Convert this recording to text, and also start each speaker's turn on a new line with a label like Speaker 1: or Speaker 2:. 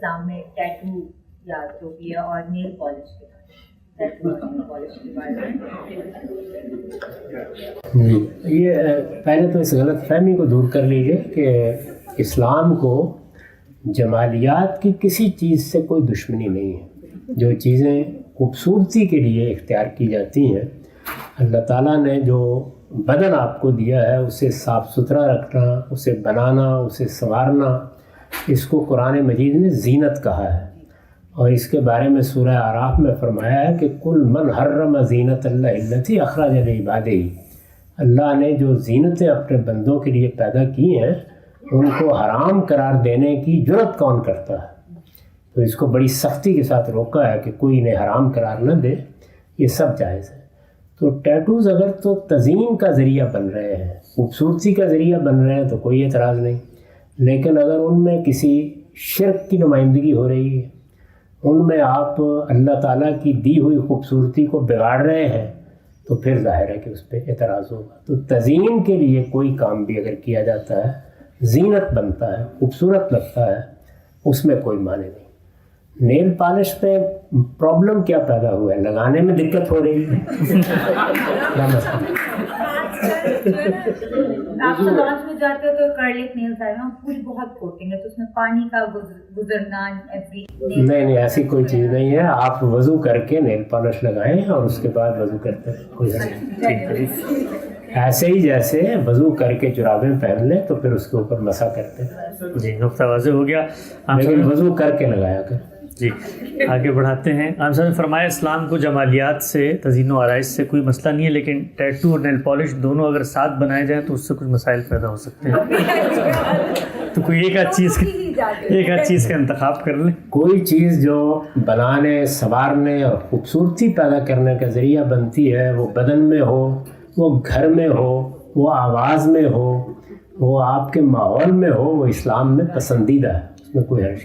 Speaker 1: اسلام میں ٹیٹو یا جو بھی ہے اور نیل پالش کے بارے میں؟
Speaker 2: یہ پہلے تو اس غلط فہمی کو دور کر لیجیے کہ اسلام کو جمالیات کی کسی چیز سے کوئی دشمنی نہیں ہے. جو چیزیں خوبصورتی کے لیے اختیار کی جاتی ہیں، اللہ تعالیٰ نے جو بدن آپ کو دیا ہے اسے صاف ستھرا رکھنا، اسے بنانا، اسے سنوارنا، اس کو قرآن مجید نے زینت کہا ہے. اور اس کے بارے میں سورہ اعراف میں فرمایا ہے کہ کل من حرم زینت اللہ التی اخرج لعبادہ. اللہ نے جو زینتیں اپنے بندوں کے لیے پیدا کی ہیں ان کو حرام قرار دینے کی جرت کون کرتا ہے؟ تو اس کو بڑی سختی کے ساتھ روکا ہے کہ کوئی انہیں حرام قرار نہ دے، یہ سب جائز ہے. تو ٹیٹوز اگر تو تزئین کا ذریعہ بن رہے ہیں، خوبصورتی کا ذریعہ بن رہے ہیں تو کوئی اعتراض نہیں، لیکن اگر ان میں کسی شرک کی نمائندگی ہو رہی ہے، ان میں آپ اللہ تعالیٰ کی دی ہوئی خوبصورتی کو بگاڑ رہے ہیں، تو پھر ظاہر ہے کہ اس پہ اعتراض ہوگا. تو تزئین کے لیے کوئی کام بھی اگر کیا جاتا ہے، زینت بنتا ہے، خوبصورت لگتا ہے، اس میں کوئی معنی نہیں. نیل پالش پہ پرابلم کیا پیدا ہوا ہے؟ لگانے میں دقت ہو رہی ہے.
Speaker 1: آپ سلونس میں جاتے ہو تو کرلک نیلز آئے نا، پوری بہت کوٹنگ ہے تو اس میں پانی کا گزرنا
Speaker 2: نہیں ایسی کوئی چیز نہیں ہے. آپ وضو کر کے نیل پالش لگائیں اور اس کے بعد وضو کرتے ہیں. ایسے ہی جیسے وضو کر کے جرابیں پہن لیں تو پھر اس کے اوپر مسا کرتے ہیں.
Speaker 3: جی نقطہ واضح ہو گیا.
Speaker 2: لیکن وضو کر کے لگایا کر.
Speaker 3: جی آگے بڑھاتے ہیں. آپ نے فرمایا اسلام کو جمالیات سے، تزئین و آرائش سے کوئی مسئلہ نہیں ہے، لیکن ٹیٹو اور نیل پالش دونوں اگر ساتھ بنائے جائیں تو اس سے کچھ مسائل پیدا ہو سکتے ہیں. تو کوئی ایک آدھ چیز کا انتخاب کر لیں.
Speaker 2: کوئی چیز جو بنانے، سنوارنے اور خوبصورتی پیدا کرنے کا ذریعہ بنتی ہے، وہ بدن میں ہو، وہ گھر میں ہو، وہ آواز میں ہو، وہ آپ کے ماحول میں ہو، وہ اسلام میں پسندیدہ ہے. اس میں کوئی حرج